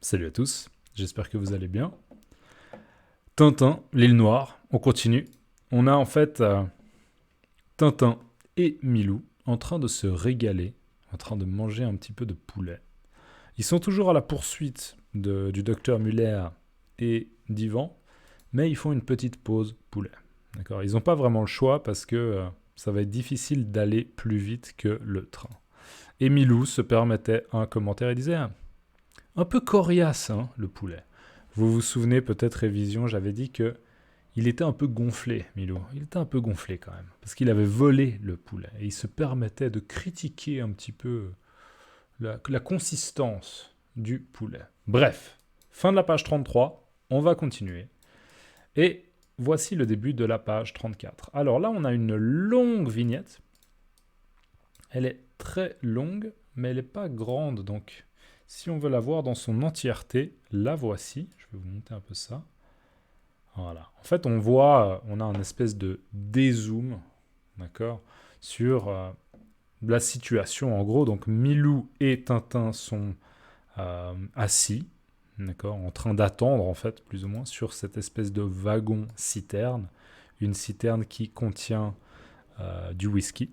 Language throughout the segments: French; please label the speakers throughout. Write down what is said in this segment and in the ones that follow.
Speaker 1: Salut à tous, j'espère que vous allez bien. Tintin, l'île Noire, on continue. On a en fait Tintin et Milou en train de se régaler, en train de manger un petit peu de poulet. Ils sont toujours à la poursuite du docteur Muller et d'Ivan, mais ils font une petite pause poulet. D'accord. Ils n'ont pas vraiment le choix parce que ça va être difficile d'aller plus vite que le train. Et Milou se permettait un commentaire, il disait un peu coriace, hein, le poulet. Vous vous souvenez peut-être, révision, j'avais dit que il était un peu gonflé, Milou. Il était un peu gonflé quand même, parce qu'il avait volé le poulet. Et il se permettait de critiquer un petit peu la consistance du poulet. Bref, fin de la page 33, on va continuer. Et voici le début de la page 34. Alors là, on a une longue vignette. Elle est très longue, mais elle n'est pas grande, donc si on veut la voir dans son entièreté, la voici. Je vais vous monter un peu ça. Voilà. En fait, on voit, on a un espèce de dézoom, d'accord, sur la situation. En gros, donc Milou et Tintin sont assis, d'accord, en train d'attendre, en fait, plus ou moins, sur cette espèce de wagon-citerne. Une citerne qui contient du whisky.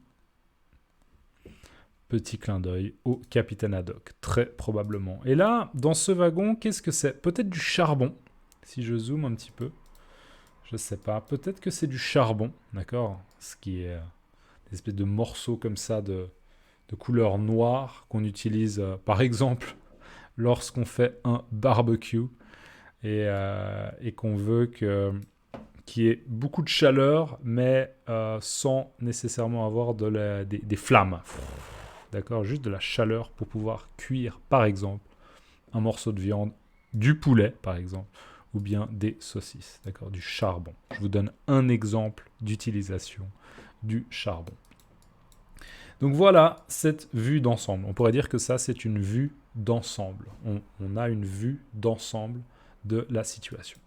Speaker 1: Petit clin d'œil au capitaine Haddock, très probablement. Et là, dans ce wagon, qu'est-ce que c'est? Peut-être du charbon, si je zoome un petit peu. Je sais pas, peut-être que c'est du charbon, d'accord? Ce qui est des espèces de morceaux comme ça de couleur noire qu'on utilise, par exemple, lorsqu'on fait un barbecue et qu'on veut qu'il y ait beaucoup de chaleur, mais sans nécessairement avoir des flammes. D'accord, juste de la chaleur pour pouvoir cuire, par exemple, un morceau de viande, du poulet, par exemple, ou bien des saucisses, d'accord, du charbon. Je vous donne un exemple d'utilisation du charbon. Donc voilà cette vue d'ensemble. On pourrait dire que ça, c'est une vue d'ensemble. On a une vue d'ensemble de la situation.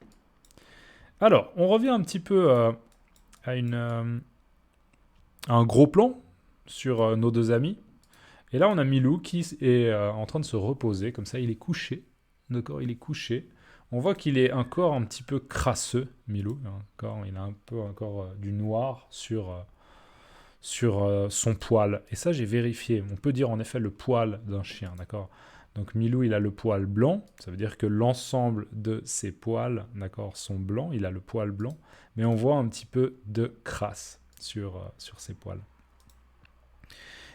Speaker 1: Alors, on revient un petit peu à un gros plan sur nos deux amis. Et là, on a Milou qui est en train de se reposer, comme ça, il est couché. D'accord, il est couché. On voit qu'il est encore un petit peu crasseux, Milou. Il a un peu encore du noir sur son poil. Et ça, j'ai vérifié. On peut dire en effet le poil d'un chien, d'accord. Donc Milou, il a le poil blanc. Ça veut dire que l'ensemble de ses poils, d'accord, sont blancs. Il a le poil blanc. Mais on voit un petit peu de crasse sur ses poils.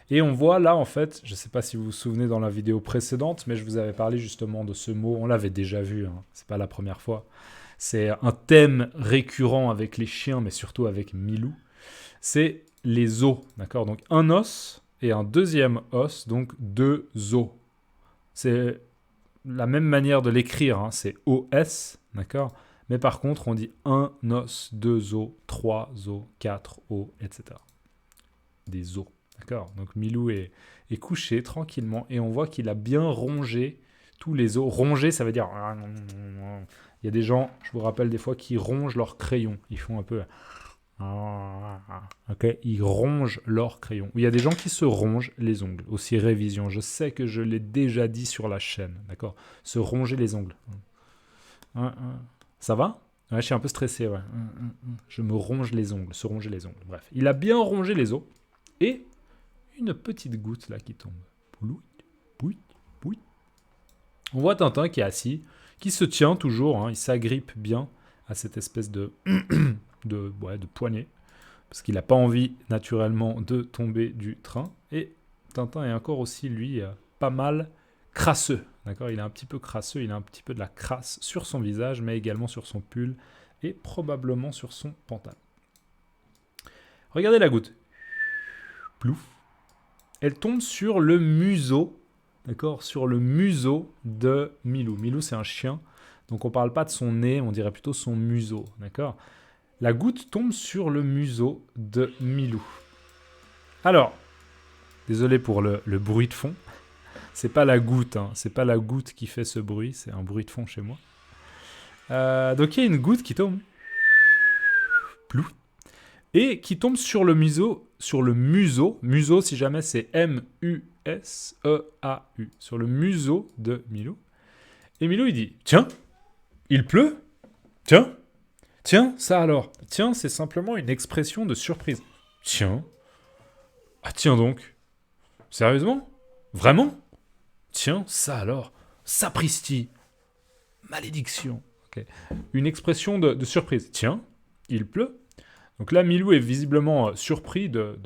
Speaker 1: Et on voit là, en fait, je ne sais pas si vous vous souvenez dans la vidéo précédente, mais je vous avais parlé justement de ce mot, on l'avait déjà vu, hein, c'est pas la première fois. C'est un thème récurrent avec les chiens, mais surtout avec Milou. C'est les os, d'accord? Donc un os et un deuxième os, donc deux os. C'est la même manière de l'écrire, hein, c'est OS, d'accord? Mais par contre, on dit un os, deux os, trois os, quatre os, etc. Des os. D'accord. Donc Milou est couché tranquillement et on voit qu'il a bien rongé tous les os. Ronger, ça veut dire... Il y a des gens, je vous rappelle des fois, qui rongent leur crayon. Ils font un peu... Ok, ils rongent leur crayon. Ou il y a des gens qui se rongent les ongles. Aussi révision. Je sais que je l'ai déjà dit sur la chaîne. D'accord. Se ronger les ongles. Ça va? Ouais, je suis un peu stressé. Ouais. Je me ronge les ongles. Se ronger les ongles. Bref. Il a bien rongé les os. Et une petite goutte là qui tombe. Pouit, pouit, pouit. On voit Tintin qui est assis, qui se tient toujours, hein, il s'agrippe bien à cette espèce de poignée, parce qu'il n'a pas envie naturellement de tomber du train. Et Tintin est encore aussi, lui, pas mal crasseux. D'accord, il est un petit peu crasseux, il a un petit peu de la crasse sur son visage, mais également sur son pull et probablement sur son pantalon. Regardez la goutte. Plouf. Elle tombe sur le museau, d'accord, sur le museau de Milou. Milou, c'est un chien, donc on ne parle pas de son nez, on dirait plutôt son museau, d'accord. La goutte tombe sur le museau de Milou. Alors, désolé pour le bruit de fond, c'est pas la goutte, hein, c'est pas la goutte qui fait ce bruit, c'est un bruit de fond chez moi. Donc il y a une goutte qui tombe, plouf, et qui tombe sur le museau, museau si jamais c'est M-U-S-E-A-U, sur le museau de Milou. Et Milou, il dit, tiens, il pleut? Tiens, tiens, ça alors. Tiens, c'est simplement une expression de surprise. Tiens. Ah tiens donc. Sérieusement? Vraiment? Tiens, ça alors. Sapristi. Malédiction. Okay. Une expression de surprise. Tiens, il pleut. Donc là, Milou est visiblement surpris de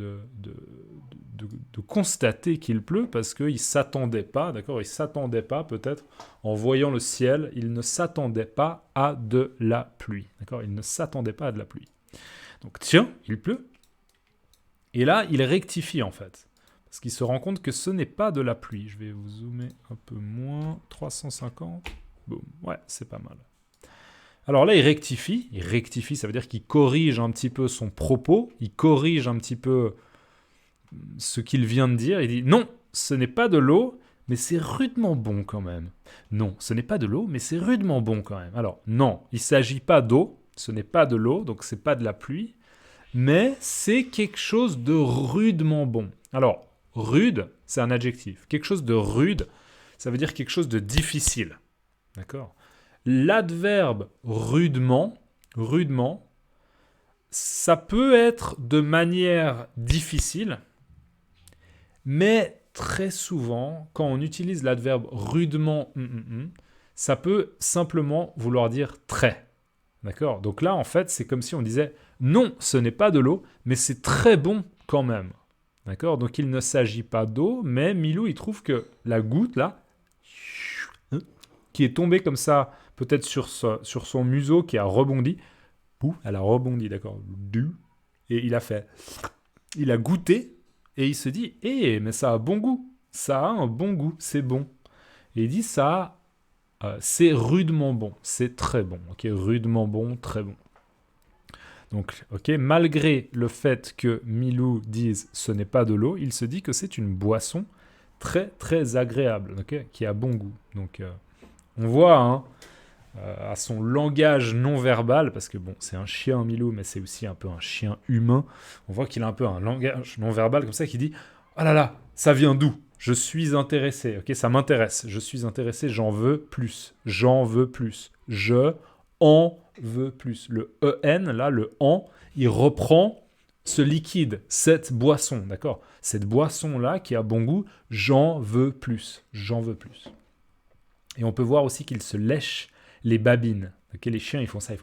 Speaker 1: constater qu'il pleut parce qu'il ne s'attendait pas, d'accord? Il ne s'attendait pas, peut-être, en voyant le ciel, il ne s'attendait pas à de la pluie, d'accord? Il ne s'attendait pas à de la pluie. Donc tiens, il pleut. Et là, il rectifie en fait, parce qu'il se rend compte que ce n'est pas de la pluie. Je vais vous zoomer un peu moins, 350. Boum, ouais, c'est pas mal. Alors là, il rectifie, ça veut dire qu'il corrige un petit peu son propos, il corrige un petit peu ce qu'il vient de dire, il dit « Non, ce n'est pas de l'eau, mais c'est rudement bon quand même. » Non, ce n'est pas de l'eau, mais c'est rudement bon quand même. Alors, non, il ne s'agit pas d'eau, ce n'est pas de l'eau, donc ce n'est pas de la pluie, mais c'est quelque chose de rudement bon. Alors, rude, c'est un adjectif. Quelque chose de rude, ça veut dire quelque chose de difficile. D'accord ? L'adverbe rudement, ça peut être de manière difficile, mais très souvent, quand on utilise l'adverbe rudement, ça peut simplement vouloir dire très. D'accord ? Donc là, en fait, c'est comme si on disait « Non, ce n'est pas de l'eau, mais c'est très bon quand même. » D'accord ? Donc il ne s'agit pas d'eau, mais Milou, il trouve que la goutte, là, qui est tombée comme ça, peut-être sur son museau, qui a rebondi. Pouf, elle a rebondi, d'accord. Et il a goûté, et il se dit, mais ça a bon goût. Ça a un bon goût, c'est bon. Et il dit, c'est rudement bon, c'est très bon. Ok, rudement bon, très bon. Donc, ok, malgré le fait que Milou dise, ce n'est pas de l'eau, il se dit que c'est une boisson très, très agréable, okay, qui a bon goût. Donc, on voit à son langage non verbal, parce que bon, c'est un chien Milou, mais c'est aussi un peu un chien humain. On voit qu'il a un peu un langage non verbal comme ça qui dit « Oh là là, ça vient d'où ? Je suis intéressé, ok, ça m'intéresse. Je suis intéressé, j'en veux plus. J'en veux plus. Je en veux plus. » Le EN, là, le en, il reprend ce liquide, cette boisson, d'accord ? Cette boisson-là qui a bon goût, j'en veux plus. J'en veux plus. Et on peut voir aussi qu'il se lèche les babines. Okay, les chiens, ils font ça,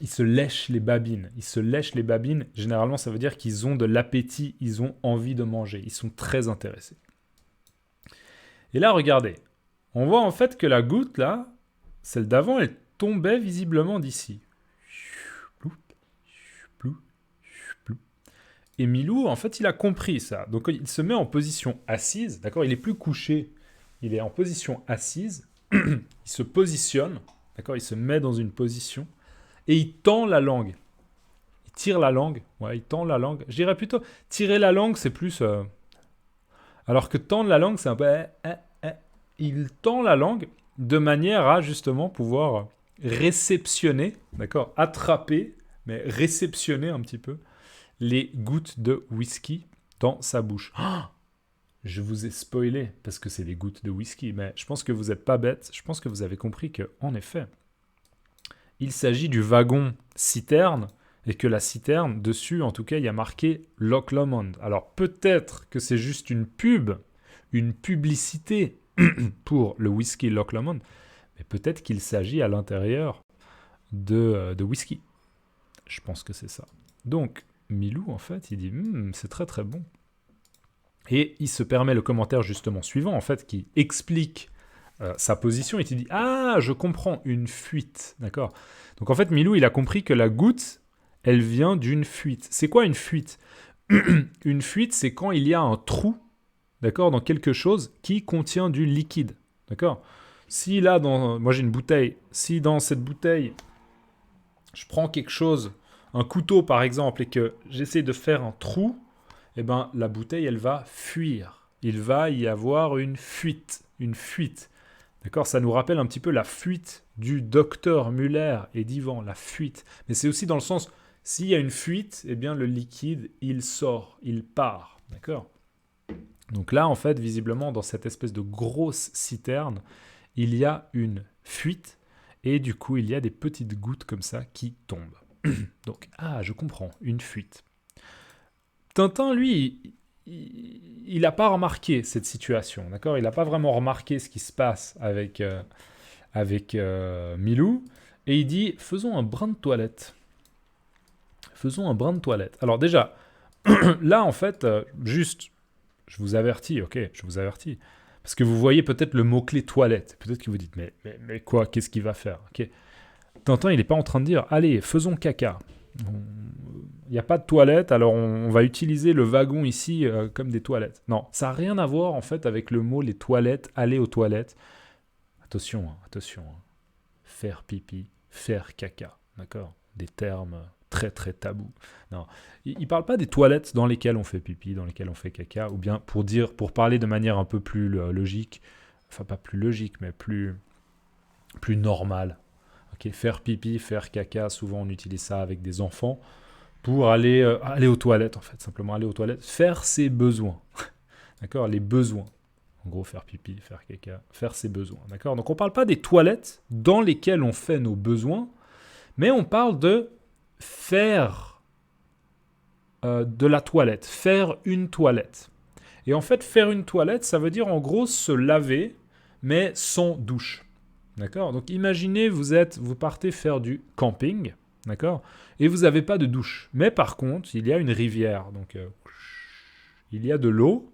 Speaker 1: ils se lèchent les babines. Ils se lèchent les babines. Généralement, ça veut dire qu'ils ont de l'appétit, ils ont envie de manger. Ils sont très intéressés. Et là, regardez. On voit en fait que la goutte, là, celle d'avant, elle tombait visiblement d'ici. Et Milou, en fait, il a compris ça. Donc, il se met en position assise, d'accord ? Il est plus couché, il est en position assise. Il se positionne, d'accord ? Il se met dans une position et il tend la langue. Il tire la langue. Ouais, il tend la langue. Je dirais plutôt, tirer la langue, c'est plus... Alors que tendre la langue, c'est un peu... Il tend la langue de manière à, justement, pouvoir réceptionner, d'accord ? Attraper, mais réceptionner un petit peu les gouttes de whisky dans sa bouche. Oh, je vous ai spoilé parce que c'est des gouttes de whisky, mais je pense que vous n'êtes pas bêtes. Je pense que vous avez compris que, en effet, il s'agit du wagon citerne et que la citerne, dessus, en tout cas, il y a marqué Loch Lomond. Alors peut-être que c'est juste une publicité pour le whisky Loch Lomond, mais peut-être qu'il s'agit à l'intérieur de whisky. Je pense que c'est ça. Donc, Milou, en fait, il dit « c'est très très bon ». Et il se permet le commentaire justement suivant, en fait, qui explique sa position. Et il dit « Ah, je comprends, une fuite ». D'accord ? Donc en fait, Milou, il a compris que la goutte, elle vient d'une fuite. C'est quoi une fuite ? Une fuite, c'est quand il y a un trou, d'accord, dans quelque chose qui contient du liquide. D'accord ? Si là, moi j'ai une bouteille, si dans cette bouteille, je prends quelque chose, un couteau par exemple, et que j'essaie de faire un trou, eh ben, la bouteille, elle va fuir. Il va y avoir une fuite. Une fuite. D'accord ? Ça nous rappelle un petit peu la fuite du docteur Muller et d'Ivan, la fuite. Mais c'est aussi dans le sens, s'il y a une fuite, eh bien le liquide, il sort, il part. D'accord ? Donc là, en fait, visiblement, dans cette espèce de grosse citerne, il y a une fuite, et du coup, il y a des petites gouttes comme ça qui tombent. Donc, je comprends, une fuite. Tintin, lui, il n'a pas remarqué cette situation, d'accord? Il n'a pas vraiment remarqué ce qui se passe avec Milou, et il dit, faisons un brin de toilette. Faisons un brin de toilette. Alors déjà, là, en fait, juste, je vous avertis, ok, je vous avertis. Parce que vous voyez peut-être le mot-clé toilette. Peut-être que vous dites, mais quoi, qu'est-ce qu'il va faire? Ok. Tintin, il n'est pas en train de dire, allez, faisons caca. Il n'y a pas de toilette, alors on va utiliser le wagon ici comme des toilettes. Non, ça n'a rien à voir en fait avec le mot les toilettes, aller aux toilettes. Attention, attention. Faire pipi, faire caca, d'accord? Des termes très très tabous. Non, il ne parle pas des toilettes dans lesquelles on fait pipi, dans lesquelles on fait caca, ou bien pour parler de manière un peu plus logique, enfin pas plus logique, mais plus normale. Okay, faire pipi, faire caca, souvent on utilise ça avec des enfants pour aller aux toilettes, en fait, simplement aller aux toilettes, faire ses besoins. D'accord? Les besoins. En gros, faire pipi, faire caca, faire ses besoins. D'accord? Donc on ne parle pas des toilettes dans lesquelles on fait nos besoins, mais on parle de faire de la toilette, faire une toilette. Et en fait, faire une toilette, ça veut dire en gros se laver, mais sans douche. D'accord? Donc imaginez, vous partez faire du camping, d'accord? Et vous n'avez pas de douche. Mais par contre, il y a une rivière, donc il y a de l'eau,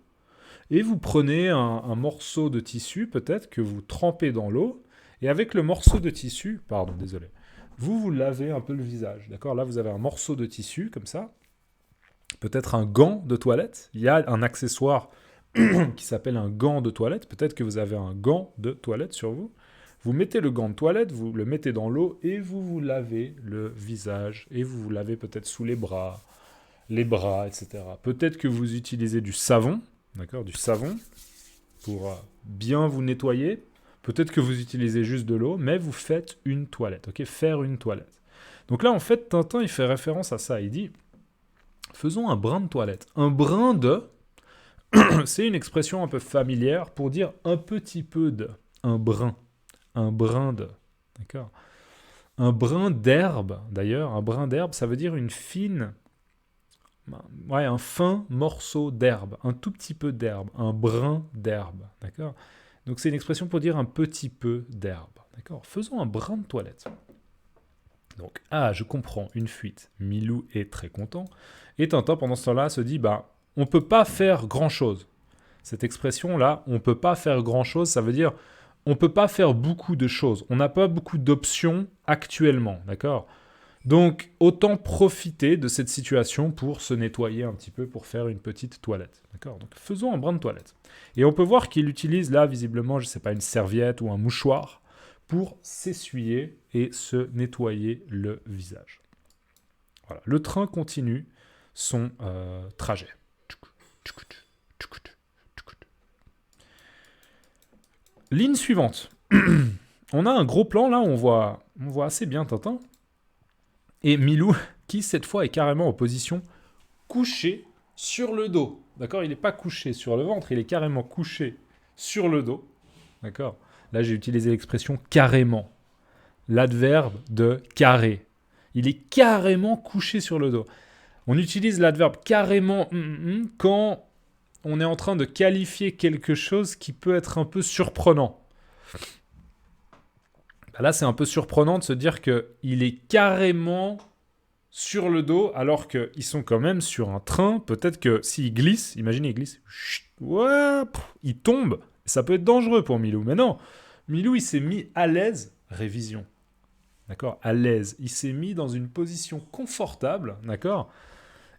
Speaker 1: et vous prenez un morceau de tissu, peut-être, que vous trempez dans l'eau, et avec le morceau de tissu, vous lavez un peu le visage, d'accord? Là, vous avez un morceau de tissu, comme ça, peut-être un gant de toilette, il y a un accessoire qui s'appelle un gant de toilette, peut-être que vous avez un gant de toilette sur vous. Vous mettez le gant de toilette, vous le mettez dans l'eau et vous vous lavez le visage. Et vous vous lavez peut-être sous les bras, etc. Peut-être que vous utilisez du savon, d'accord, du savon, pour bien vous nettoyer. Peut-être que vous utilisez juste de l'eau, mais vous faites une toilette, ok, faire une toilette. Donc là, en fait, Tintin, il fait référence à ça. Il dit, faisons un brin de toilette. Un brin de, c'est une expression un peu familière pour dire un petit peu de, un brin. Un brin de, d'accord? Un brin d'herbe, d'ailleurs, un brin d'herbe, ça veut dire une fine, un fin morceau d'herbe, un tout petit peu d'herbe, un brin d'herbe, d'accord? Donc c'est une expression pour dire un petit peu d'herbe, d'accord? Faisons un brin de toilette. Donc, je comprends, une fuite. Milou est très content. Et Tintin, pendant ce temps-là, se dit, on ne peut pas faire grand-chose. Cette expression-là, on ne peut pas faire grand-chose, ça veut dire on ne peut pas faire beaucoup de choses. On n'a pas beaucoup d'options actuellement, d'accord? Donc, autant profiter de cette situation pour se nettoyer un petit peu, pour faire une petite toilette, d'accord? Donc, faisons un brin de toilette. Et on peut voir qu'il utilise là, visiblement, je ne sais pas, une serviette ou un mouchoir pour s'essuyer et se nettoyer le visage. Voilà. Le train continue son trajet. Ligne suivante. On a un gros plan là où on voit assez bien Tintin. Et Milou, qui cette fois est carrément en position couché sur le dos. D'accord? Il n'est pas couché sur le ventre, il est carrément couché sur le dos. D'accord? Là, j'ai utilisé l'expression carrément. L'adverbe de carré. Il est carrément couché sur le dos. On utilise l'adverbe carrément quand on est en train de qualifier quelque chose qui peut être un peu surprenant. Là, c'est un peu surprenant de se dire qu'il est carrément sur le dos alors qu'ils sont quand même sur un train. Peut-être que s'il glisse, imaginez, il glisse, il tombe. Ça peut être dangereux pour Milou. Mais non, Milou, il s'est mis à l'aise. Révision. D'accord? À l'aise. Il s'est mis dans une position confortable. D'accord?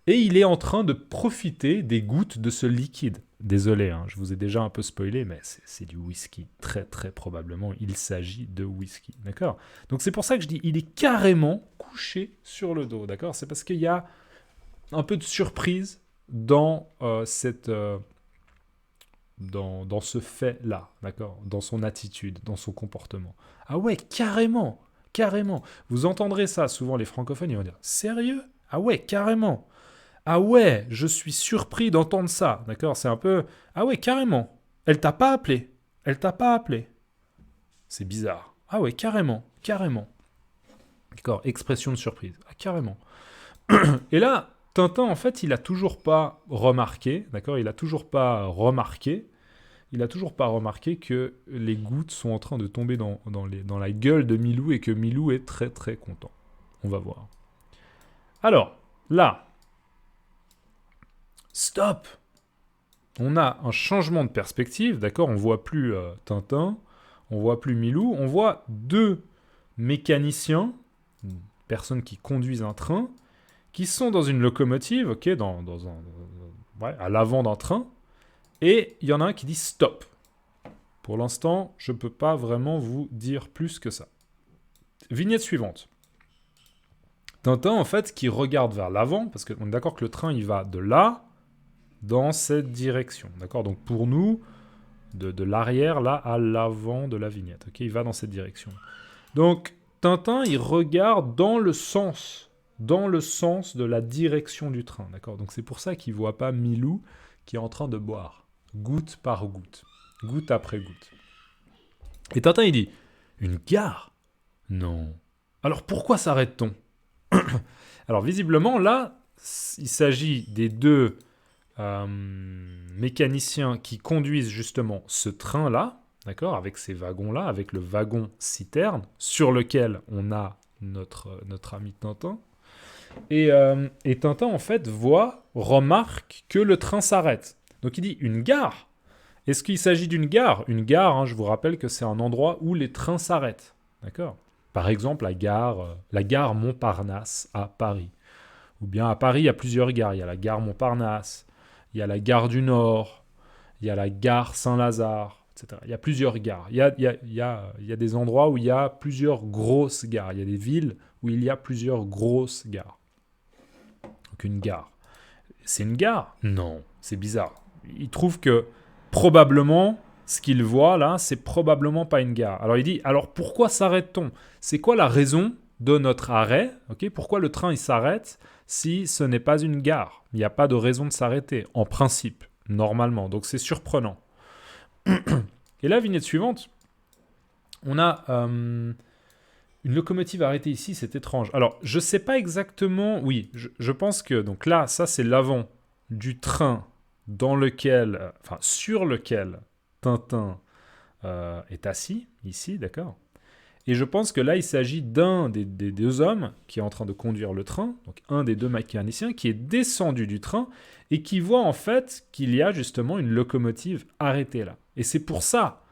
Speaker 1: Et il est en train de profiter des gouttes de ce liquide. Désolé, je vous ai déjà un peu spoilé, mais c'est du whisky. Très, très probablement, il s'agit de whisky. D'accord? Donc c'est pour ça que je dis, il est carrément couché sur le dos. D'accord? C'est parce qu'il y a un peu de surprise dans dans ce fait-là. D'accord? Dans son attitude, dans son comportement. Ah ouais, carrément! Carrément! Vous entendrez ça, souvent les francophones, ils vont dire, sérieux? Ah ouais, carrément! Ah ouais, je suis surpris d'entendre ça. D'accord, c'est un peu... Ah ouais, carrément. Elle t'a pas appelé. Elle t'a pas appelé. C'est bizarre. Ah ouais, carrément, carrément. D'accord, expression de surprise. Ah, carrément. Et là, Tintin, en fait, il a toujours pas remarqué, d'accord, il a toujours pas remarqué que les gouttes sont en train de tomber dans la gueule de Milou et que Milou est très très content. On va voir. Alors, là, stop. On a un changement de perspective, d'accord, on voit plus Tintin, on voit plus Milou, on voit deux mécaniciens, personnes qui conduisent un train, qui sont dans une locomotive, ok, à l'avant d'un train, et il y en a un qui dit stop. Pour l'instant, je ne peux pas vraiment vous dire plus que ça. Vignette suivante. Tintin, en fait, qui regarde vers l'avant, parce qu'on est d'accord que le train, il va de là, dans cette direction. D'accord. Donc pour nous, de l'arrière, là, à l'avant de la vignette. Ok, il va dans cette direction. Donc, Tintin, il regarde dans le sens de la direction du train. D'accord. Donc c'est pour ça qu'il ne voit pas Milou qui est en train de boire, goutte par goutte, goutte après goutte. Et Tintin, il dit, une gare ? Non. Alors pourquoi s'arrête-t-on ? Alors visiblement, là, il s'agit des deux mécaniciens qui conduisent justement ce train-là, d'accord, avec ces wagons-là, avec le wagon citerne, sur lequel on a notre ami Tintin. Et Tintin, en fait, remarque que le train s'arrête. Donc il dit, une gare ? Est-ce qu'il s'agit d'une gare ? Une gare, hein, je vous rappelle que c'est un endroit où les trains s'arrêtent. D'accord ? Par exemple, la gare Montparnasse à Paris. Ou bien à Paris, il y a plusieurs gares. Il y a la gare Montparnasse, il y a la gare du Nord, il y a la gare Saint-Lazare, etc. Il y a plusieurs gares. Il y a des endroits où il y a plusieurs grosses gares. Il y a des villes où il y a plusieurs grosses gares. Donc une gare. C'est une gare ? Non, c'est bizarre. Il trouve que probablement, ce qu'il voit là, c'est probablement pas une gare. Alors il dit, alors pourquoi s'arrête-t-on ? C'est quoi la raison de notre arrêt ? Okay, pourquoi le train il s'arrête si ce n'est pas une gare ? Il n'y a pas de raison de s'arrêter, en principe, normalement. Donc c'est surprenant. Et la vignette suivante, on a une locomotive arrêtée ici, c'est étrange. Alors je ne sais pas exactement, oui, je pense que, donc là, ça c'est l'avant du train sur lequel Tintin est assis, ici, d'accord ? Et je pense que là, il s'agit d'un des deux hommes qui est en train de conduire le train, donc un des deux mécaniciens, qui est descendu du train et qui voit en fait qu'il y a justement une locomotive arrêtée là. Et c'est pour ça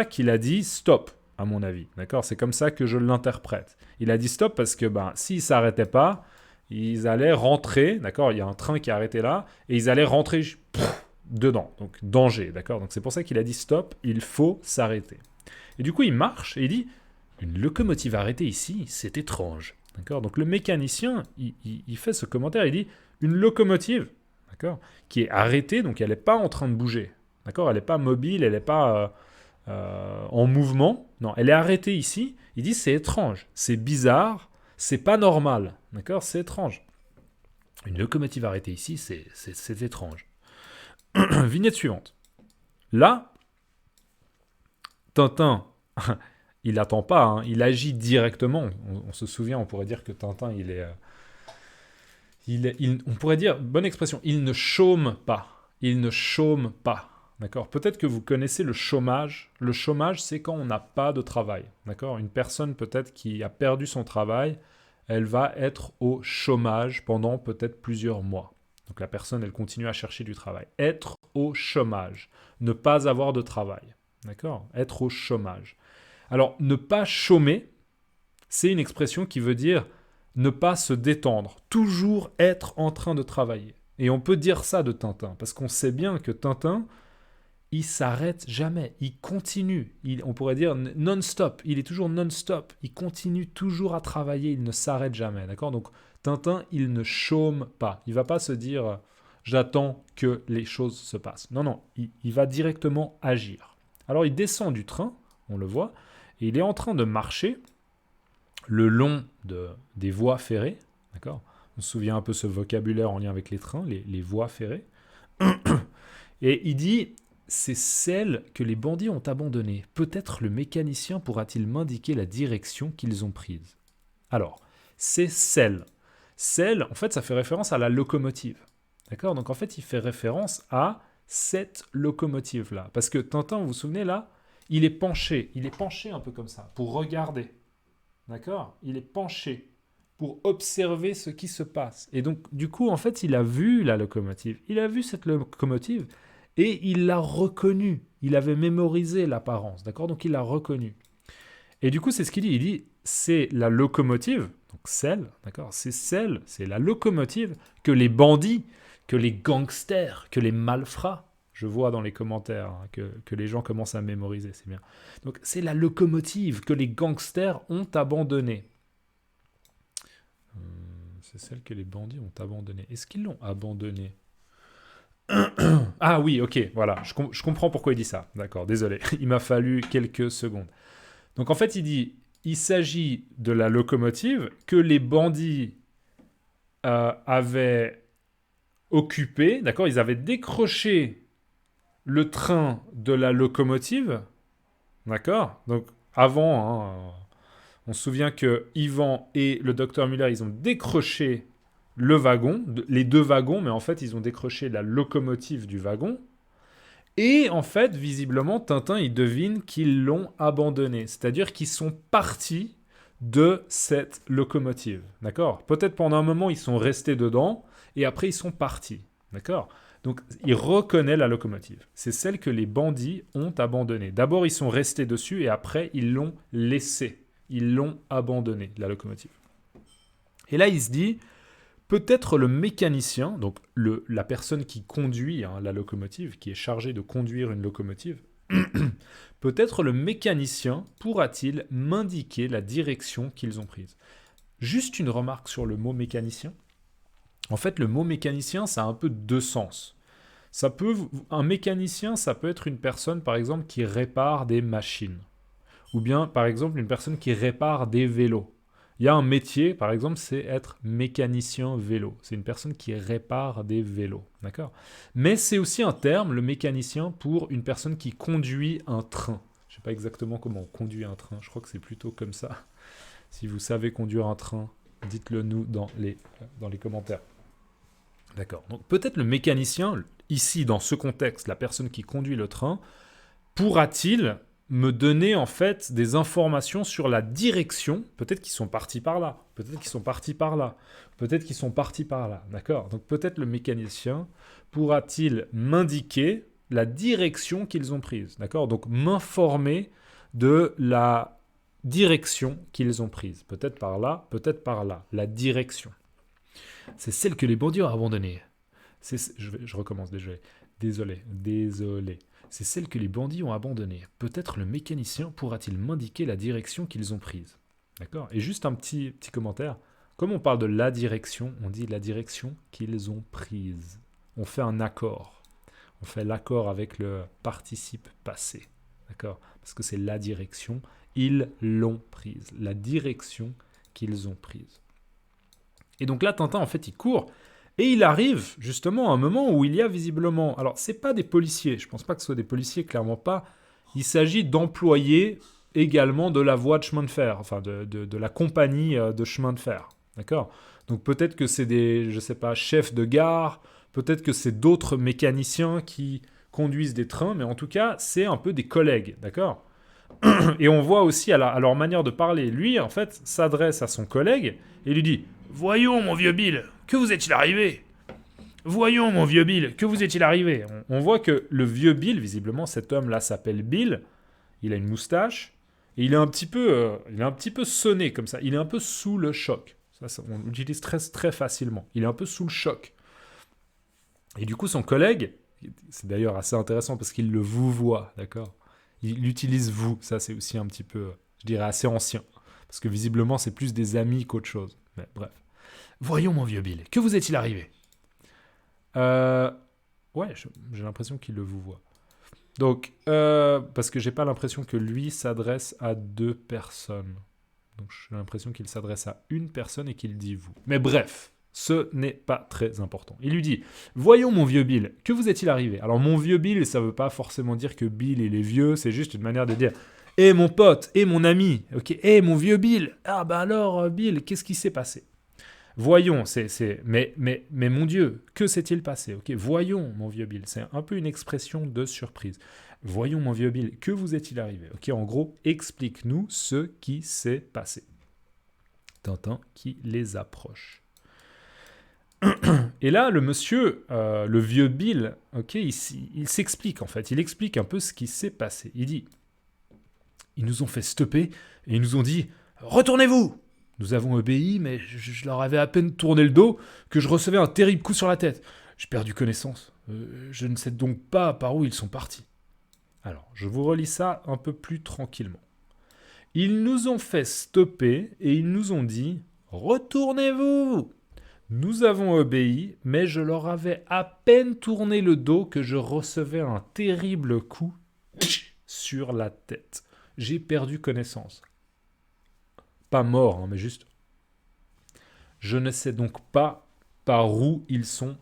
Speaker 1: qu'il a dit stop, à mon avis, d'accord ? C'est comme ça que je l'interprète. Il a dit stop parce que s'ils ne s'arrêtaient pas, ils allaient rentrer, d'accord ? Il y a un train qui est arrêté là, et ils allaient rentrer dedans, donc danger, d'accord ? Donc c'est pour ça qu'il a dit stop, il faut s'arrêter. Et du coup, il marche et il dit, une locomotive arrêtée ici, c'est étrange, d'accord ? Donc le mécanicien, il fait ce commentaire, il dit, une locomotive, d'accord, qui est arrêtée, donc elle n'est pas en train de bouger, d'accord ? Elle n'est pas mobile, elle n'est pas en mouvement, non, elle est arrêtée ici. Il dit, c'est étrange, c'est bizarre, c'est pas normal, d'accord ? C'est étrange. Une locomotive arrêtée ici, c'est étrange. Vignette suivante. Là, Tintin, il n'attend pas, hein, il agit directement. On se souvient, on pourrait dire que Tintin, on pourrait dire, bonne expression, il ne chôme pas. Il ne chôme pas. D'accord ? Peut-être que vous connaissez le chômage. Le chômage, c'est quand on n'a pas de travail. D'accord ? Une personne peut-être qui a perdu son travail, elle va être au chômage pendant peut-être plusieurs mois. Donc la personne, elle continue à chercher du travail. Être au chômage. Ne pas avoir de travail. D'accord ? Être au chômage. Alors, ne pas chômer, c'est une expression qui veut dire ne pas se détendre. Toujours être en train de travailler. Et on peut dire ça de Tintin, parce qu'on sait bien que Tintin, il s'arrête jamais, il continue, on pourrait dire non-stop, il est toujours non-stop, il continue toujours à travailler, il ne s'arrête jamais, d'accord ? Donc Tintin, il ne chôme pas, il ne va pas se dire j'attends que les choses se passent. Non, non, il va directement agir. Alors il descend du train, on le voit, et il est en train de marcher le long des voies ferrées, d'accord ? On se souvient un peu ce vocabulaire en lien avec les trains, les voies ferrées. Et il dit, c'est celle que les bandits ont abandonnée. Peut-être le mécanicien pourra-t-il m'indiquer la direction qu'ils ont prise. Alors, c'est celle. Celle, en fait, ça fait référence à la locomotive. D'accord? Donc, en fait, il fait référence à cette locomotive-là. Parce que Tintin, vous vous souvenez, là, il est penché un peu comme ça, pour regarder. D'accord? Il est penché pour observer ce qui se passe. Et donc, du coup, en fait, il a vu la locomotive. Il a vu cette locomotive et il l'a reconnue. Il avait mémorisé l'apparence. D'accord? Donc, il l'a reconnue. Et du coup, c'est ce qu'il dit. Il dit, c'est la locomotive, donc celle, d'accord? C'est la locomotive que les bandits, que les gangsters, que les malfrats, je vois dans les commentaires hein, que les gens commencent à mémoriser, c'est bien. Donc, c'est la locomotive que les gangsters ont abandonnée. C'est celle que les bandits ont abandonnée. Est-ce qu'ils l'ont abandonnée? Ah oui, ok, voilà, je comprends pourquoi il dit ça. D'accord, désolé, il m'a fallu quelques secondes. Donc en fait, il dit, il s'agit de la locomotive que les bandits avaient occupée, d'accord? Ils avaient décroché le train de la locomotive, d'accord? Donc avant, hein, on se souvient que Ivan et le docteur Muller, ils ont décroché le wagon, les deux wagons, mais en fait, ils ont décroché la locomotive du wagon. Et en fait, visiblement, Tintin, il devine qu'ils l'ont abandonné. C'est-à-dire qu'ils sont partis de cette locomotive. D'accord? Peut-être pendant un moment, ils sont restés dedans, et après, ils sont partis. D'accord? Donc, il reconnaît la locomotive. C'est celle que les bandits ont abandonnée. D'abord, ils sont restés dessus, et après, ils l'ont laissée. Ils l'ont abandonnée, la locomotive. Et là, il se dit, peut-être le mécanicien, donc la personne qui conduit la locomotive, qui est chargée de conduire une locomotive, peut-être le mécanicien pourra-t-il m'indiquer la direction qu'ils ont prise. Juste une remarque sur le mot mécanicien. En fait, le mot mécanicien, ça a un peu deux sens. Un mécanicien, ça peut être une personne, par exemple, qui répare des machines. Ou bien, par exemple, une personne qui répare des vélos. Il y a un métier, par exemple, c'est être mécanicien vélo. C'est une personne qui répare des vélos, d'accord? Mais c'est aussi un terme, le mécanicien, pour une personne qui conduit un train. Je ne sais pas exactement comment on conduit un train. Je crois que c'est plutôt comme ça. Si vous savez conduire un train, dites-le nous dans les commentaires. D'accord. Donc peut-être le mécanicien, ici, dans ce contexte, la personne qui conduit le train, pourra-t-il me donner en fait des informations sur la direction. Peut-être qu'ils sont partis par là, peut-être qu'ils sont partis par là, peut-être qu'ils sont partis par là, d'accord? Donc peut-être le mécanicien pourra-t-il m'indiquer la direction qu'ils ont prise, d'accord? Donc m'informer de la direction qu'ils ont prise. Peut-être par là, la direction. C'est celle que les bandits ont abandonnée. Je recommence, désolé. C'est celle que les bandits ont abandonnée. Peut-être le mécanicien pourra-t-il m'indiquer la direction qu'ils ont prise. D'accord? Et juste un petit commentaire. Comme on parle de la direction, on dit la direction qu'ils ont prise. On fait un accord. On fait l'accord avec le participe passé. D'accord? Parce que c'est la direction. Ils l'ont prise. La direction qu'ils ont prise. Et donc là, Tintin, en fait, il court. Et il arrive justement à un moment où il y a visiblement... Alors, ce n'est pas des policiers, je ne pense pas que ce soit des policiers, clairement pas. Il s'agit d'employés également de la voie de chemin de fer, enfin de la compagnie de chemin de fer. D'accord? Donc peut-être que c'est des, je ne sais pas, chefs de gare, peut-être que c'est d'autres mécaniciens qui conduisent des trains, mais en tout cas, c'est un peu des collègues. D'accord? Et on voit aussi à leur manière de parler. Lui, en fait, s'adresse à son collègue et lui dit « Voyons, mon vieux Bill, que vous est-il arrivé ? Voyons, mon vieux Bill, que vous est-il arrivé ?» On voit que le vieux Bill, visiblement, cet homme-là s'appelle Bill. Il a une moustache et il est un petit peu sonné comme ça. Il est un peu sous le choc. Ça, on l'utilise très, très facilement. Il est un peu sous le choc. Et du coup, son collègue, c'est d'ailleurs assez intéressant parce qu'il le vouvoie, d'accord ? Il utilise vous. Ça, c'est aussi un petit peu, je dirais, assez ancien. Parce que visiblement, c'est plus des amis qu'autre chose. Mais bref. Voyons, mon vieux Bill, que vous est-il arrivé ? Ouais, j'ai l'impression qu'il le vouvoie. Donc, parce que j'ai pas l'impression que lui s'adresse à deux personnes. Donc, j'ai l'impression qu'il s'adresse à une personne et qu'il dit vous. Mais bref, Ce n'est pas très important. Il lui dit, voyons mon vieux Bill, que vous est-il arrivé? Alors mon vieux Bill, ça ne veut pas forcément dire que Bill il est vieux, c'est juste une manière de dire, hé mon pote, hé mon ami, ok, hé mon vieux Bill, ah bah alors Bill, qu'est-ce qui s'est passé? Voyons, mais mon Dieu, que s'est-il passé? Ok, voyons mon vieux Bill, c'est un peu une expression de surprise. Voyons mon vieux Bill, que vous est-il arrivé? Ok, en gros, explique-nous ce qui s'est passé. Tintin qui les approche. Et là, le monsieur, le vieux Bill, ok, il s'explique en fait. Il explique un peu ce qui s'est passé. Il dit, ils nous ont fait stopper et ils nous ont dit, retournez-vous. Nous avons obéi, mais je leur avais à peine tourné le dos que je recevais un terrible coup sur la tête. J'ai perdu connaissance. Je ne sais donc pas par où ils sont partis. Alors, je vous relis ça un peu plus tranquillement. Ils nous ont fait stopper et ils nous ont dit, retournez-vous. Nous avons obéi, mais je leur avais à peine tourné le dos que je recevais un terrible coup sur la tête. J'ai perdu connaissance. Pas mort, hein, mais juste. Je ne sais donc pas par où ils sont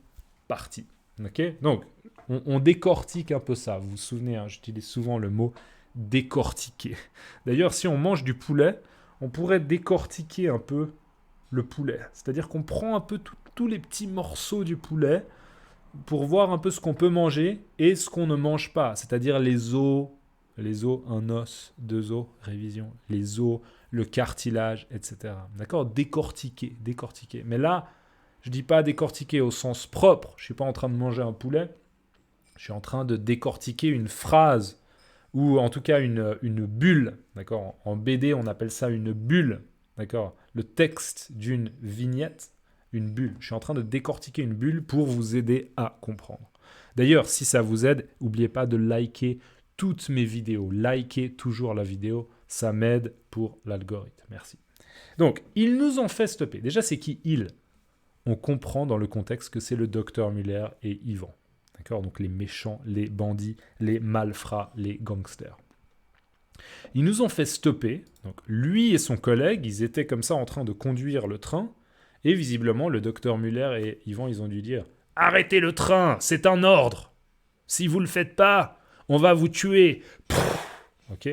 Speaker 1: partis. Ok ? Donc, on décortique un peu ça. Vous vous souvenez, hein, j'utilise souvent le mot décortiquer. D'ailleurs, si on mange du poulet, on pourrait décortiquer un peu le poulet. C'est-à-dire qu'on prend un peu tous les petits morceaux du poulet pour voir un peu ce qu'on peut manger et ce qu'on ne mange pas. C'est-à-dire les os, un os, deux os, révision, les os, le cartilage, etc. D'accord ? Décortiquer. Mais là, je ne dis pas décortiquer au sens propre. Je ne suis pas en train de manger un poulet. Je suis en train de décortiquer une phrase ou en tout cas une bulle. D'accord ? En BD, on appelle ça une bulle. D'accord ? Le texte d'une vignette, une bulle. Je suis en train de décortiquer une bulle pour vous aider à comprendre. D'ailleurs, si ça vous aide, n'oubliez pas de liker toutes mes vidéos. Likez toujours la vidéo, ça m'aide pour l'algorithme. Merci. Donc, ils nous ont fait stopper. Déjà, c'est qui ils ? On comprend dans le contexte que c'est le docteur Muller et Yvan. D'accord ? Donc les méchants, les bandits, les malfrats, les gangsters. Ils nous ont fait stopper. Donc lui et son collègue, ils étaient comme ça en train de conduire le train. Et visiblement, le docteur Muller et Yvan, ils ont dû dire « Arrêtez le train, c'est un ordre. Si vous ne le faites pas, on va vous tuer. » Ok ?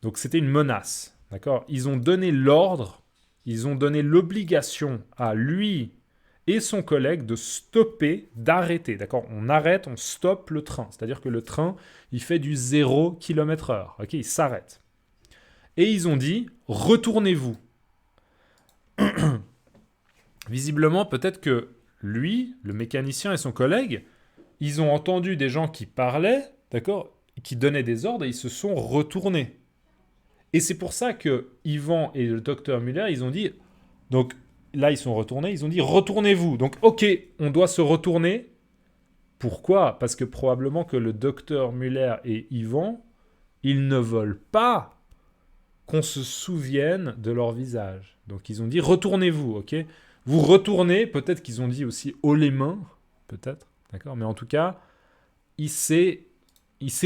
Speaker 1: Donc c'était une menace. D'accord ? Ils ont donné l'ordre, ils ont donné l'obligation à lui et son collègue de stopper, d'arrêter. D'accord ? On arrête, on stoppe le train. C'est-à-dire que le train, il fait du 0 km/h. Ok ? Il s'arrête. Et ils ont dit, retournez-vous. Visiblement, peut-être que lui, le mécanicien et son collègue, ils ont entendu des gens qui parlaient, d'accord, qui donnaient des ordres et ils se sont retournés. Et c'est pour ça que Yvan et le docteur Muller, ils ont dit, donc là ils sont retournés, ils ont dit retournez-vous. Donc ok, on doit se retourner. Pourquoi ? Parce que probablement que le docteur Muller et Yvan, ils ne veulent pas qu'on se souvienne de leur visage. Donc ils ont dit retournez-vous, ok ? Vous retournez, peut-être qu'ils ont dit aussi haut les mains, peut-être, d'accord ? Mais en tout cas, il s'est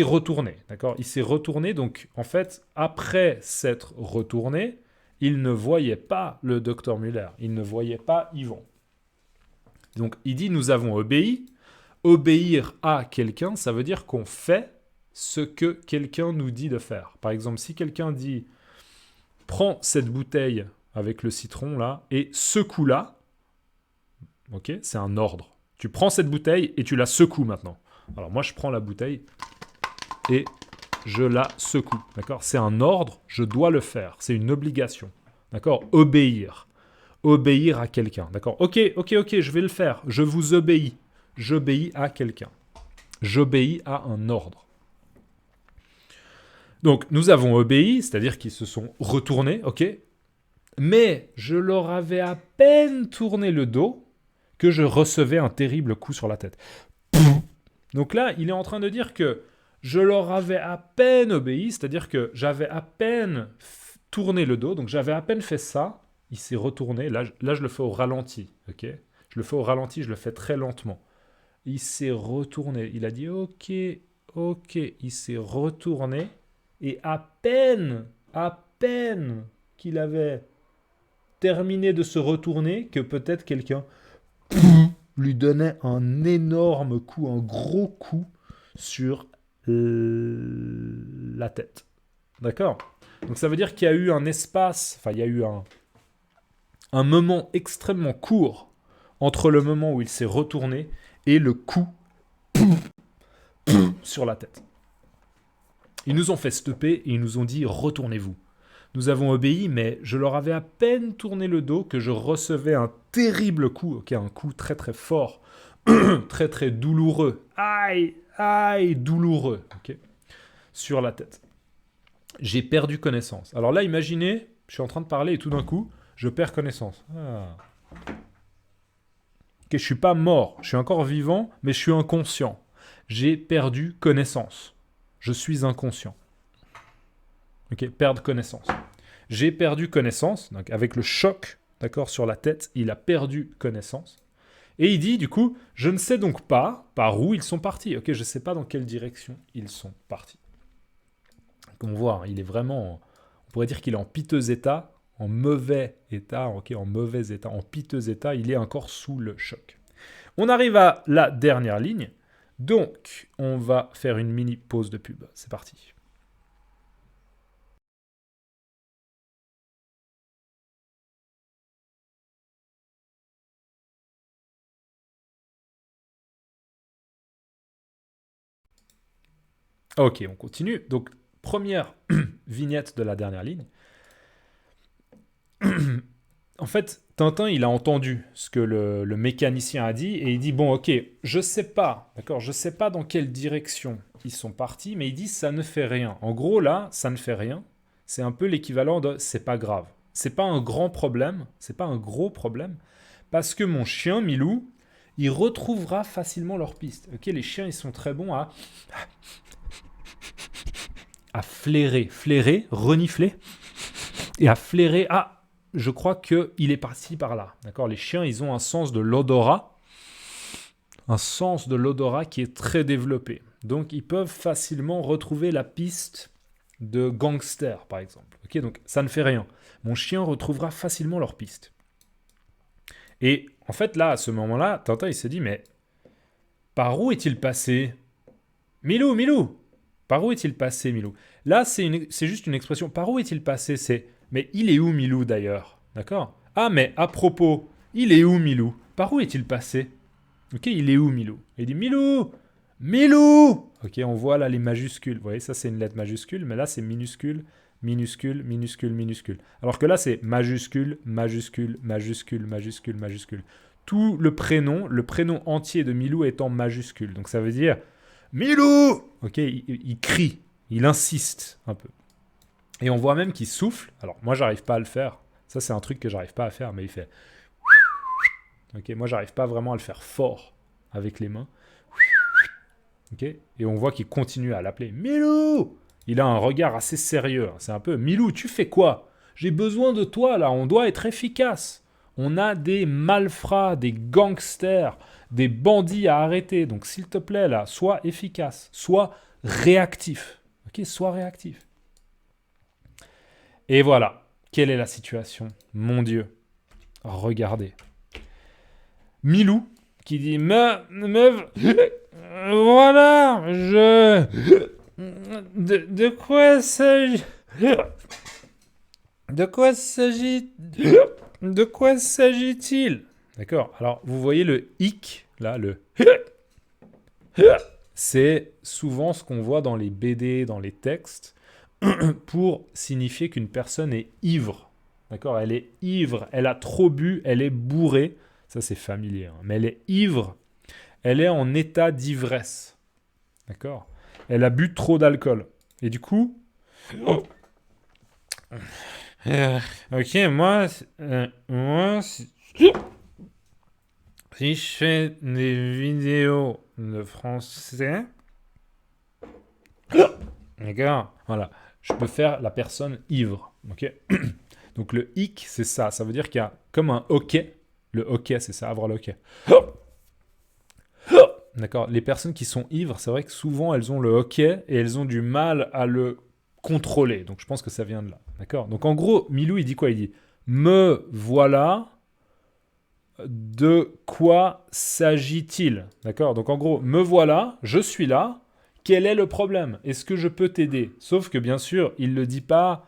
Speaker 1: retourné, d'accord ? Il s'est retourné, donc en fait, après s'être retourné, il ne voyait pas le docteur Muller, il ne voyait pas Yvan. Donc il dit nous avons obéi. Obéir à quelqu'un, ça veut dire qu'on fait ce que quelqu'un nous dit de faire. Par exemple, si quelqu'un dit prends cette bouteille avec le citron là et secoue-la, ok, c'est un ordre. Tu prends cette bouteille et tu la secoues maintenant. Alors moi je prends la bouteille et je la secoue, d'accord ? C'est un ordre, je dois le faire, c'est une obligation, d'accord ? Obéir à quelqu'un, d'accord ? Ok, je vais le faire, je vous obéis. J'obéis à quelqu'un. J'obéis à un ordre. Donc, nous avons obéi, c'est-à-dire qu'ils se sont retournés, ok ? Mais je leur avais à peine tourné le dos que je recevais un terrible coup sur la tête. Donc là, il est en train de dire que je leur avais à peine obéi, c'est-à-dire que j'avais à peine tourné le dos, donc j'avais à peine fait ça, il s'est retourné, là je le fais au ralenti, ok ? Je le fais au ralenti, je le fais très lentement. Il s'est retourné. Il a dit ok. Il s'est retourné et à peine qu'il avait terminé de se retourner que peut-être quelqu'un lui donnait un énorme coup, un gros coup sur la tête. D'accord? Donc ça veut dire qu'il y a eu un espace, enfin il y a eu un moment extrêmement court entre le moment où il s'est retourné et le coup sur la tête. Ils nous ont fait stopper et ils nous ont dit « Retournez-vous ». Nous avons obéi, mais je leur avais à peine tourné le dos que je recevais un terrible coup, un coup très très fort, très très douloureux, aïe, aïe, douloureux, sur la tête. J'ai perdu connaissance. Alors là, imaginez, je suis en train de parler et tout d'un coup, je perds connaissance. Je suis pas mort, je suis encore vivant, mais je suis inconscient. J'ai perdu connaissance. Je suis inconscient. Perdre connaissance. J'ai perdu connaissance, donc avec le choc, d'accord, sur la tête, il a perdu connaissance. Et il dit, du coup, je ne sais donc pas par où ils sont partis. Je ne sais pas dans quelle direction ils sont partis. Donc on voit, il est vraiment, on pourrait dire qu'il est en piteux état, en mauvais état, en mauvais état, en piteux état, il est encore sous le choc. On arrive à la dernière ligne, donc on va faire une mini pause de pub. C'est parti. Ok, on continue. Donc, première vignette de la dernière ligne. En fait, Tintin, il a entendu ce que le mécanicien a dit et il dit, bon, ok, je sais pas, d'accord, je sais pas dans quelle direction ils sont partis, mais il dit, ça ne fait rien. En gros, là, ça ne fait rien. C'est un peu l'équivalent de, c'est pas grave. C'est pas un grand problème, c'est pas un gros problème, parce que mon chien, Milou, il retrouvera facilement leur piste. Ok, les chiens, ils sont très bons à flairer, renifler, et à flairer. Ah, je crois qu'il est parti par là. D'accord ? Les chiens, ils ont un sens de l'odorat qui est très développé. Donc, ils peuvent facilement retrouver la piste de gangsters, par exemple. Ok, donc ça ne fait rien. Mon chien retrouvera facilement leur piste. Et en fait, là, à ce moment-là, Tintin, il s'est dit, mais par où est-il passé ? Milou, par où est-il passé, Milou ? Là, c'est juste une expression. Par où est-il passé ? Mais il est où, Milou, d'ailleurs ? D'accord ? Ah, mais à propos, il est où, Milou ? Par où est-il passé ? Ok, il est où, Milou ? Il dit Milou ! Milou ! Ok, on voit là les majuscules. Vous voyez, ça, c'est une lettre majuscule, mais là, c'est minuscule, minuscule, minuscule, minuscule. Alors que là, c'est majuscule, majuscule, majuscule, majuscule, majuscule. Tout le prénom entier de Milou est en majuscule. Donc, ça veut dire Milou ! Ok, il crie, il insiste un peu. Et on voit même qu'il souffle. Alors, moi, j'arrive pas à le faire. Ça, c'est un truc que j'arrive pas à faire, mais il fait... Ok, moi, j'arrive pas vraiment à le faire fort avec les mains. Ok, et on voit qu'il continue à l'appeler. Milou ! Il a un regard assez sérieux. C'est un peu, Milou, tu fais quoi ? J'ai besoin de toi, là. On doit être efficace. On a des malfrats, des gangsters, des bandits à arrêter. Donc, s'il te plaît, là, sois efficace. Sois réactif. Ok, sois réactif. Et voilà. Quelle est la situation ? Mon Dieu. Regardez. Milou, qui dit meuf, voilà, de quoi s'agit... De quoi s'agit-il ? D'accord. Alors, vous voyez le hic, là, le... C'est souvent ce qu'on voit dans les BD, dans les textes, pour signifier qu'une personne est ivre. D'accord ? Elle est ivre, elle a trop bu, elle est bourrée. Ça, c'est familier. Hein. Mais elle est ivre. Elle est en état d'ivresse. D'accord ? Elle a bu trop d'alcool. Et du coup... ok, moi si je fais des vidéos de français... D'accord ? Voilà. Je peux faire la personne ivre. Ok ? Donc le hic, c'est ça. Ça veut dire qu'il y a comme un hoquet. Le hoquet, c'est ça, avoir le hoquet. D'accord ? Les personnes qui sont ivres, c'est vrai que souvent, elles ont le hoquet et elles ont du mal à le contrôler. Donc je pense que ça vient de là. D'accord ? Donc en gros, Milou, il dit quoi ? Il dit Me voilà, de quoi s'agit-il? D'accord? Donc en gros, me voilà, je suis là, quel est le problème? Est-ce que je peux t'aider? Sauf que bien sûr, il ne le dit pas,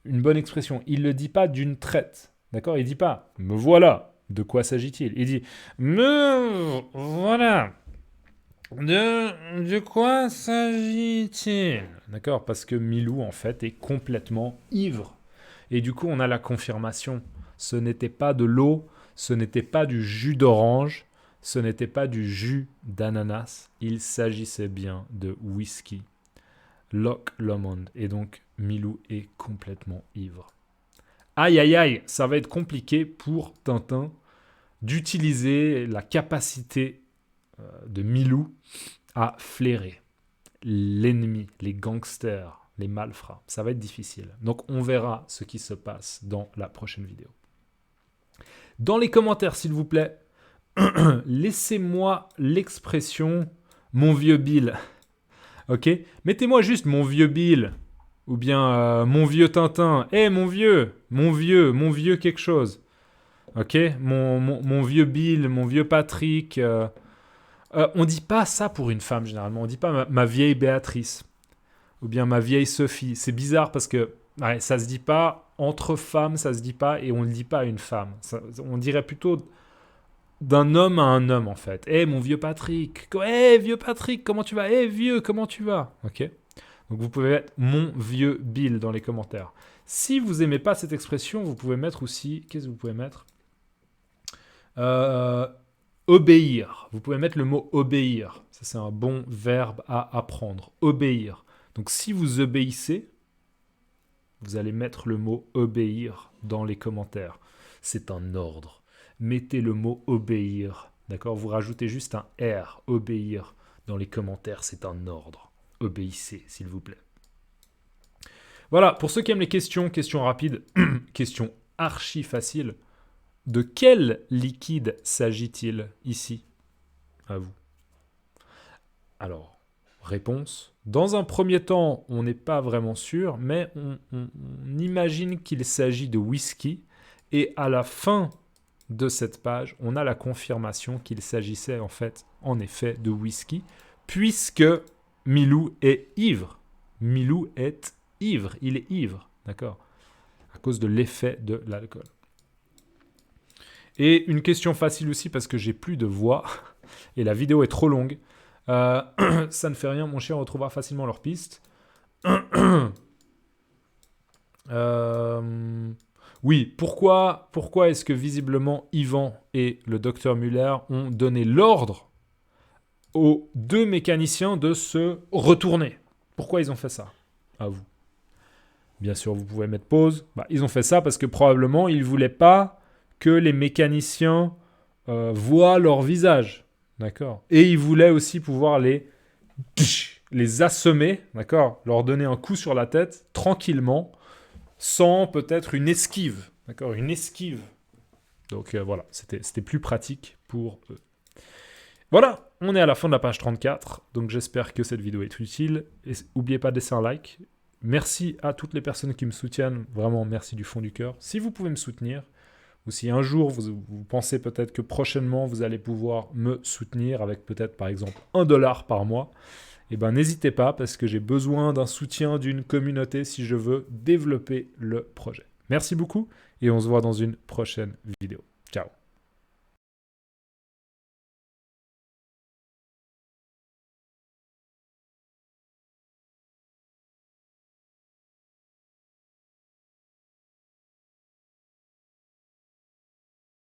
Speaker 1: une bonne expression, il ne le dit pas d'une traite. D'accord? Il ne dit pas, me voilà, de quoi s'agit-il? Il dit, me voilà. De quoi s'agit-il? D'accord? Parce que Milou, en fait, est complètement ivre. Et du coup, on a la confirmation. Ce n'était pas de l'eau, ce n'était pas du jus d'orange, ce n'était pas du jus d'ananas. Il s'agissait bien de whisky. Loch Lomond. Et donc, Milou est complètement ivre. Aïe, aïe, aïe, ça va être compliqué pour Tintin d'utiliser la capacité de Milou à flairer l'ennemi, les gangsters, les malfrats. Ça va être difficile. Donc on verra ce qui se passe dans la prochaine vidéo. Dans les commentaires, s'il vous plaît, laissez-moi l'expression « mon vieux Bill ». Ok? Mettez-moi juste « mon vieux Bill » ou bien « mon vieux Tintin ». Eh, mon vieux quelque chose. Ok? Mon vieux Bill, mon vieux Patrick. On dit pas ça pour une femme, généralement. On dit pas ma vieille Béatrice ou bien ma vieille Sophie. C'est bizarre parce que ça se dit pas entre femmes, ça se dit pas et on le dit pas à une femme. On dirait plutôt d'un homme à un homme, en fait. Eh, mon vieux Patrick. Eh, vieux Patrick, comment tu vas? Eh, vieux, comment tu vas? Ok? Donc, vous pouvez mettre mon vieux Bill dans les commentaires. Si vous aimez pas cette expression, vous pouvez mettre aussi... Qu'est-ce que vous pouvez mettre? Obéir. Vous pouvez mettre le mot obéir. Ça, c'est un bon verbe à apprendre. Obéir. Donc, si vous obéissez, vous allez mettre le mot obéir dans les commentaires. C'est un ordre. Mettez le mot obéir. D'accord? Vous rajoutez juste un R, obéir, dans les commentaires. C'est un ordre. Obéissez, s'il vous plaît. Voilà, pour ceux qui aiment les questions rapides, questions archi faciles. De quel liquide s'agit-il ici? À vous. Alors, réponse. Dans un premier temps, on n'est pas vraiment sûr, mais on imagine qu'il s'agit de whisky. Et à la fin de cette page, on a la confirmation qu'il s'agissait en effet de whisky, puisque Milou est ivre. Milou est ivre, il est ivre, d'accord? À cause de l'effet de l'alcool. Et une question facile aussi parce que j'ai plus de voix et la vidéo est trop longue. Ça ne fait rien, mon chien retrouvera facilement leur piste. Oui, pourquoi est-ce que visiblement Yvan et le docteur Muller ont donné l'ordre aux deux mécaniciens de se retourner? Pourquoi ils ont fait ça? À vous. Bien sûr, vous pouvez mettre pause. Ils ont fait ça parce que probablement ils ne voulaient pas que les mécaniciens voient leur visage, d'accord? Et ils voulaient aussi pouvoir les assommer, d'accord? Leur donner un coup sur la tête, tranquillement, sans peut-être une esquive, d'accord? Une esquive. Donc voilà, c'était plus pratique pour eux. Voilà, on est à la fin de la page 34, donc j'espère que cette vidéo est utile. Et n'oubliez pas de laisser un like. Merci à toutes les personnes qui me soutiennent, vraiment merci du fond du cœur. Si vous pouvez me soutenir, ou si un jour vous pensez peut-être que prochainement vous allez pouvoir me soutenir avec peut-être par exemple $1 par mois, eh ben n'hésitez pas parce que j'ai besoin d'un soutien d'une communauté si je veux développer le projet. Merci beaucoup et on se voit dans une prochaine vidéo.